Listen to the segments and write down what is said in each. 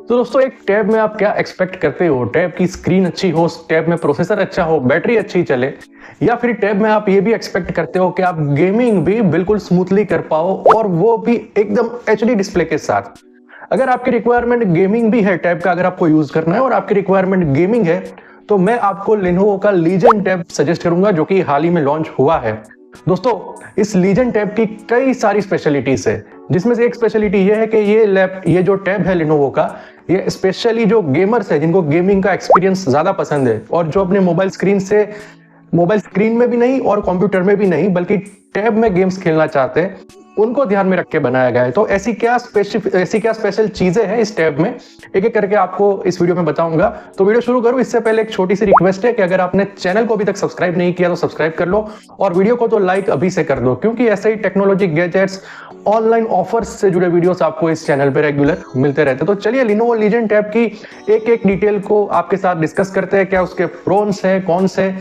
तो दोस्तों एक टैब में आप क्या एक्सपेक्ट करते हो? टैब की स्क्रीन अच्छी हो, टैब में प्रोसेसर अच्छा हो, बैटरी अच्छी चले, या फिर टैब में आप ये भी एक्सपेक्ट करते हो कि आप गेमिंग भी बिल्कुल स्मूथली कर पाओ और वो भी एकदम एचडी डिस्प्ले के साथ। अगर आपकी रिक्वायरमेंट गेमिंग भी है, टैब का अगर आपको यूज करना है और आपकी रिक्वायरमेंट गेमिंग है, तो मैं आपको लेनोवो का लीजेंड टैब सजेस्ट करूंगा जो कि हाल ही में लॉन्च हुआ है। दोस्तों इस लीजेंड टैब की कई सारी स्पेशलिटीज है, जिसमें से एक स्पेशलिटी ये है कि ये जो टैब है लेनोवो का, ये स्पेशली जो गेमर्स है, जिनको गेमिंग का एक्सपीरियंस ज्यादा पसंद है और जो अपने मोबाइल स्क्रीन में भी नहीं और कंप्यूटर में भी नहीं बल्कि टैब में गेम्स खेलना चाहते हैं, उनको ध्यान में रख के बनाया गया है। तो ऐसी क्या स्पेशल चीजें हैं इस टैब में, एक एक करके आपको इस वीडियो में बताऊंगा। तो वीडियो शुरू करूं इससे पहले एक छोटी सी रिक्वेस्ट है कि अगर आपने चैनल को अभी तक सब्सक्राइब नहीं किया तो सब्सक्राइब कर लो और वीडियो को तो लाइक अभी से कर दो, क्योंकि ऐसे ही टेक्नोलॉजी, गैजेट्स, ऑनलाइन ऑफर्स से जुड़े वीडियोस आपको इस चैनल पे रेगुलर मिलते रहते। तो चलिए लेनोवो लीजेंड टैब की एक एक डिटेल को आपके साथ डिस्कस करते हैं। क्या उसके प्रोन्स हैं, कौन से,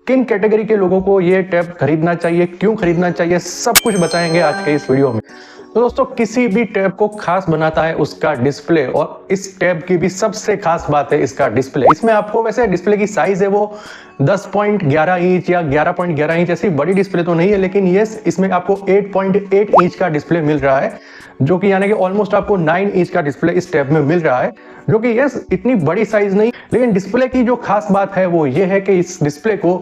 किन कैटेगरी के लोगों को ये टैब खरीदना चाहिए, क्यों खरीदना चाहिए, सब कुछ बताएंगे आज के इस वीडियो में। तो दोस्तों किसी भी टैब को खास बनाता है उसका डिस्प्ले, और इस टैब की भी सबसे खास बात है इसका डिस्प्ले। इसमें आपको वैसे डिस्प्ले की साइज है वो 10.11 इंच या 11.11 इंच, ऐसी बड़ी डिस्प्ले तो नहीं है, लेकिन ये इसमें आपको 8.8 इंच का डिस्प्ले मिल रहा है, जो कि यानी कि ऑलमोस्ट आपको 9 इंच का डिस्प्ले इस टैब में मिल रहा है, जो कि यस इतनी बड़ी साइज नहीं, लेकिन डिस्प्ले की जो खास बात है वो ये है कि इस डिस्प्ले को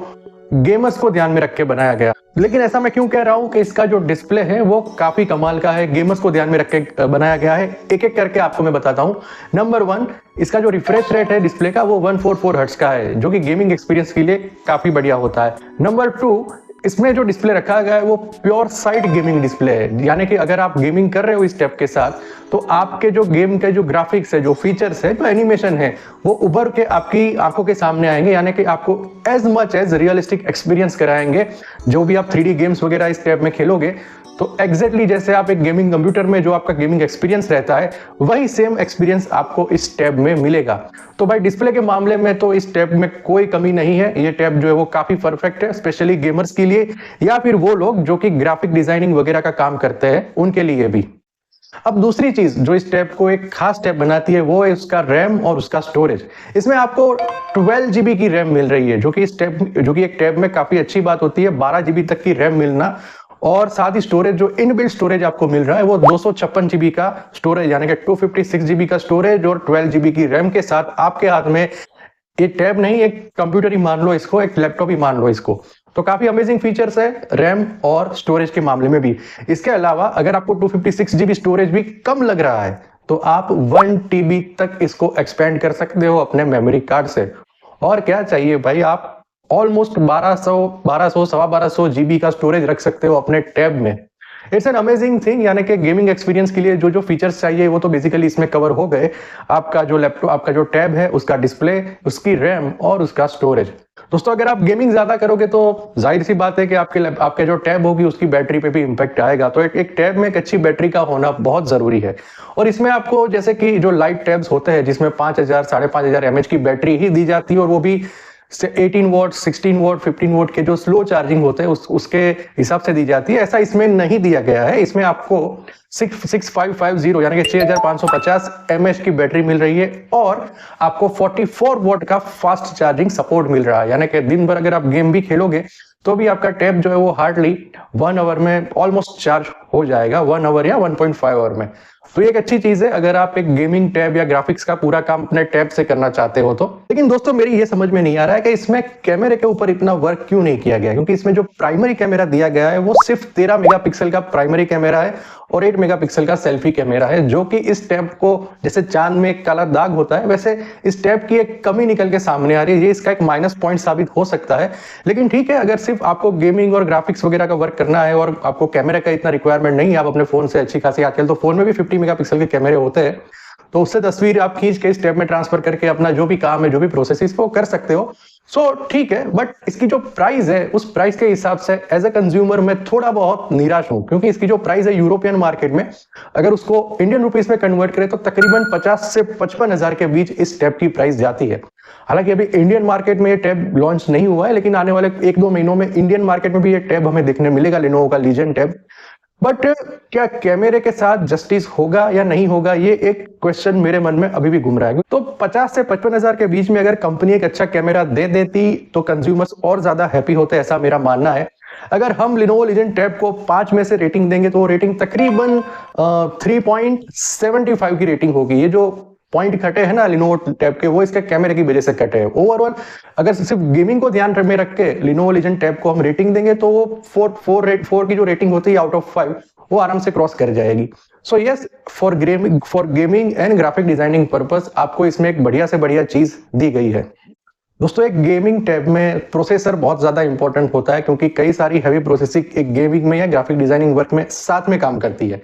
गेमर्स को ध्यान में रख के बनाया गया। लेकिन ऐसा मैं क्यों कह रहा हूं कि इसका जो डिस्प्ले है वो काफी कमाल का है, गेमर्स को ध्यान में रख के बनाया गया है, एक एक करके आपको मैं बताता हूं। नंबर 1, इसका जो रिफ्रेश रेट है डिस्प्ले का वो 144 हर्ट्ज का है, जो कि गेमिंग एक्सपीरियंस के लिए काफी बढ़िया होता है। नंबर 2, इसमें जो डिस्प्ले रखा गया है वो प्योर साइट गेमिंग डिस्प्ले है, यानी कि अगर आप गेमिंग कर रहे हो इस टैब के साथ तो आपके जो गेम के जो ग्राफिक्स है, जो फीचर्स है, जो एनिमेशन है, वो उभर के आपकी आंखों के सामने आएंगे, यानी कि आपको as much as realistic experience कराएंगे। जो भी आप 3D गेम्स वगैरह इस टैब में खेलोगे तो एग्जैक्टली जैसे आप एक गेमिंग कंप्यूटर में जो आपका गेमिंग एक्सपीरियंस रहता है, वही सेम एक्सपीरियंस आपको इस टैब में मिलेगा। तो भाई डिस्प्ले के मामले में तो इस टैब में कोई कमी नहीं है, ये टैब जो है वो काफी परफेक्ट है, स्पेशली गेमर्स के लिए या फिर वो लोग जो कि ग्राफिक डिजाइनिंग वगैरह का काम करते हैं उनके लिए भी। अब दूसरी चीज जो इस टैब को एक खास टैब बनाती है वो है उसका रैम और उसका स्टोरेज। इसमें आपको 12 GB की रैम मिल रही है, जो कि एक टैब में काफी अच्छी बात होती है, 12 GB तक की रैम मिलना। और साथ ही स्टोरेज, जो इनबिल्ट स्टोरेज आपको मिल रहा है वो 256 GB का स्टोरेज, यानी कि 256 GB का स्टोरेज और 12 GB की रैम के साथ आपके हाथ में ये टैब नहीं, एक कंप्यूटर ही मान लो इसको, एक लैपटॉप ही मान लो इसको। तो काफी अमेजिंग फीचर्स है रैम और स्टोरेज के मामले में भी। इसके अलावा अगर आपको 256 GB स्टोरेज भी कम लग रहा है तो आप 1 TB तक इसको एक्सपेंड कर सकते हो अपने मेमोरी कार्ड से। और क्या चाहिए भाई, आप ऑलमोस्ट 1200 सवा 1200 GB का स्टोरेज रख सकते हो अपने टैब में। इट्स एन अमेजिंग थिंग, यानी कि गेमिंग एक्सपीरियंस के लिए जो जो फीचर्स चाहिए वो तो बेसिकली इसमें कवर हो गए। आपका जो लैपटॉप, आपका जो टैब है, उसका डिस्प्ले, उसकी रैम और उसका स्टोरेज। दोस्तों अगर आप गेमिंग ज्यादा करोगे तो जाहिर सी बात है कि आपके जो टैब होगी उसकी बैटरी पे भी इंपैक्ट आएगा। तो एक टैब में एक अच्छी बैटरी का होना बहुत जरूरी है। और इसमें आपको जैसे कि जो लाइट टैब्स होते हैं जिसमें 5000 5500 mAh की बैटरी ही दी जाती है, और वो भी 18 वॉट, 16 वॉट, 15 वॉट के जो स्लो चार्जिंग होते हैं उसके हिसाब से दी जाती है, ऐसा इसमें नहीं दिया गया है। इसमें आपको 6550 यानी कि 6550 mAh की बैटरी मिल रही है और आपको 44 वॉट का फास्ट चार्जिंग सपोर्ट मिल रहा है, यानी कि दिन भर अगर आप गेम भी खेलोगे तो भी आपका टैब जो है वो हार्डली 1 आवर में ऑलमोस्ट चार्ज हो जाएगा, 1 आवर या 1.5 आवर में। तो ये एक अच्छी चीज है अगर आप एक गेमिंग टैब या ग्राफिक्स का पूरा काम अपने टैब से करना चाहते हो तो। लेकिन दोस्तों मेरी ये समझ में नहीं आ रहा है कि इसमें कैमरे के ऊपर इतना वर्क क्यों नहीं किया गया, क्योंकि इसमें जो प्राइमरी कैमरा दिया गया है वो सिर्फ 13 मेगापिक्सल का प्राइमरी कैमरा है और 8 मेगापिक्सल का सेल्फी कैमरा है, जो कि इस टैब को जैसे चांद में एक काला दाग होता है वैसे इस टैब की एक कमी निकल के सामने आ रही है। ये इसका एक माइनस पॉइंट साबित हो सकता है, लेकिन ठीक है, अगर सिर्फ आपको गेमिंग और ग्राफिक्स वगैरह का वर्क करना है और आपको कैमरे का इतना रिक्वायरमेंट नहीं है, आप अपने फोन से अच्छी खासी, आजकल तो फोन में भी 50 मेगापिक्सल के कैमरे होते हैं, तो उससे तस्वीर आप खींच के इस टैब में ट्रांसफर करके अपना जो भी काम है, जो भी प्रोसेस वो कर सकते हो। सो ठीक है, बट इसकी जो प्राइस है उस प्राइस के हिसाब से एज ए कंज्यूमर मैं थोड़ा बहुत निराश हूं, क्योंकि इसकी जो प्राइस है यूरोपियन मार्केट में अगर उसको इंडियन रुपीस में कन्वर्ट करें तो तकरीबन 50 से 55 हजार के बीच इस टैब की प्राइस जाती है। हालांकि अभी इंडियन मार्केट में ये टैब लॉन्च नहीं हुआ है, लेकिन आने वाले 1-2 महीनों में इंडियन मार्केट में भी ये टैब हमें देखने मिलेगा, लेनोवो का लीजेंड टैब। बट क्या कैमरे के साथ जस्टिस होगा या नहीं होगा, ये एक क्वेश्चन मेरे मन में अभी भी घूम रहा है। तो 50 से 55 हजार के बीच में अगर कंपनी एक अच्छा कैमरा दे देती तो कंज्यूमर्स और ज्यादा हैप्पी होते, ऐसा मेरा मानना है। अगर हम Lenovo Legion Tab को 5 में से रेटिंग देंगे तो वो रेटिंग तकरीबन 3.75 की रेटिंग होगी। ये जो पॉइंट कटे हैं ना Lenovo Tab के, वो इसके कैमरे की वजह से कटे हैं। ओवरऑल अगर सिर्फ गेमिंग को ध्यान में रख के Lenovo Legion Tab को हम रेटिंग देंगे तो वो 4 की जो रेटिंग होती है आउट ऑफ 5 वो आराम से क्रॉस कर जाएगी। So yes, for gaming and graphic designing purpose आपको इसमें एक बढ़िया से बढ़िया चीज दी गई है। दोस्तों, एक गेमिंग टैब में प्रोसेसर बहुत ज्यादा इंपॉर्टेंट होता है, क्योंकि कई सारी हैवी प्रोसेसिंग एक गेमिंग में या ग्राफिक डिजाइनिंग वर्क में साथ में काम करती है।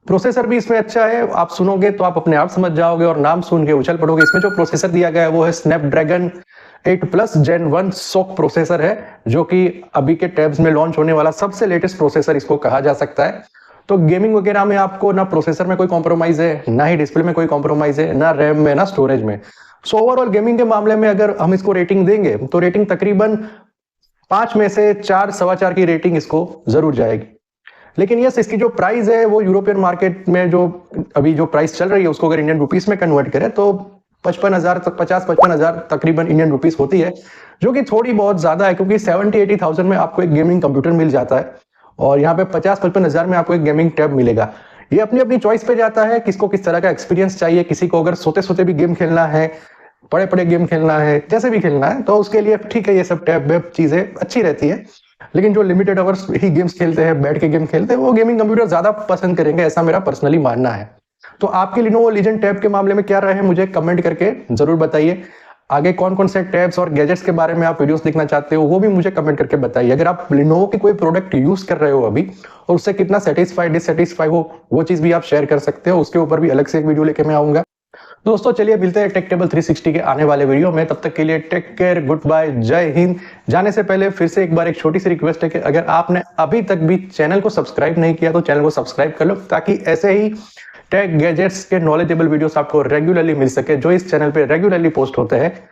प्रोसेसर भी इसमें अच्छा है, आप सुनोगे तो आप अपने आप समझ जाओगे और नाम सुन के उछल पड़ोगे। इसमें जो प्रोसेसर दिया गया है वो है Snapdragon 8 plus Gen 1 SoC processor है, जो कि अभी के टैब्स में लॉन्च होने वाला सबसे लेटेस्ट प्रोसेसर इसको कहा जा सकता है। तो गेमिंग वगैरह में आपको ना प्रोसेसर में कोई कॉम्प्रोमाइज है, ना ही डिस्प्ले में कोई कॉम्प्रोमाइज है, ना रैम में, ना स्टोरेज में। सो ओवरऑल गेमिंग के मामले में अगर हम इसको रेटिंग देंगे तो रेटिंग तकरीबन 5 में से 4, 4.25 की रेटिंग इसको जरूर जाएगी। लेकिन यस, इसकी जो प्राइस है वो यूरोपियन मार्केट में जो अभी जो प्राइस चल रही है उसको अगर इंडियन रुपीस में कन्वर्ट करें तो 55,000 तक, 50-55,000 तकरीबन इंडियन रुपीस होती है, जो कि थोड़ी बहुत ज्यादा है, क्योंकि 70-80,000 में आपको एक गेमिंग कंप्यूटर मिल जाता है और यहाँ पे 50-55,000 में आपको एक गेमिंग टैब मिलेगा। ये अपनी अपनी चॉइस पे जाता है, किसको किस तरह का एक्सपीरियंस चाहिए। किसी को अगर सोते सोते भी गेम खेलना है, बड़े बड़े गेम खेलना है, जैसे भी खेलना है, तो उसके लिए ठीक है, ये सब टैब वेब चीजें अच्छी रहती है। लेकिन जो लिमिटेड आवर्स ही गेम्स खेलते हैं, बैठ के गेम खेलते हैं, वो गेमिंग कंप्यूटर ज्यादा पसंद करेंगे, ऐसा मेरा पर्सनली मानना है। तो आपके Lenovo Legion टैब के मामले में क्या राय है, मुझे कमेंट करके जरूर बताइए। आगे कौन कौन से टैब्स और गैजेट्स के बारे में आप वीडियोस देखना चाहते हो वो भी मुझे कमेंट करके बताइए। अगर आप Lenovo की कोई प्रोडक्ट यूज कर रहे हो अभी और उससे कितना सेटिस्फाइड डिससेटिस्फाइड हो, वो चीज भी आप शेयर कर सकते हो। उसके ऊपर भी अलग से एक वीडियो लेके मैं आऊंगा। दोस्तों, चलिए मिलते हैं टेक टेबल 360 के आने वाले वीडियो में। तब तक के लिए टेक केयर, गुड बाय, जय हिंद। जाने से पहले फिर से एक बार एक छोटी सी रिक्वेस्ट है कि अगर आपने अभी तक भी चैनल को सब्सक्राइब नहीं किया तो चैनल को सब्सक्राइब कर लो, ताकि ऐसे ही टेक गैजेट्स के नॉलेजेबल वीडियोस आपको रेगुलरली मिल सके, जो इस चैनल पे रेगुलरली पोस्ट होते हैं।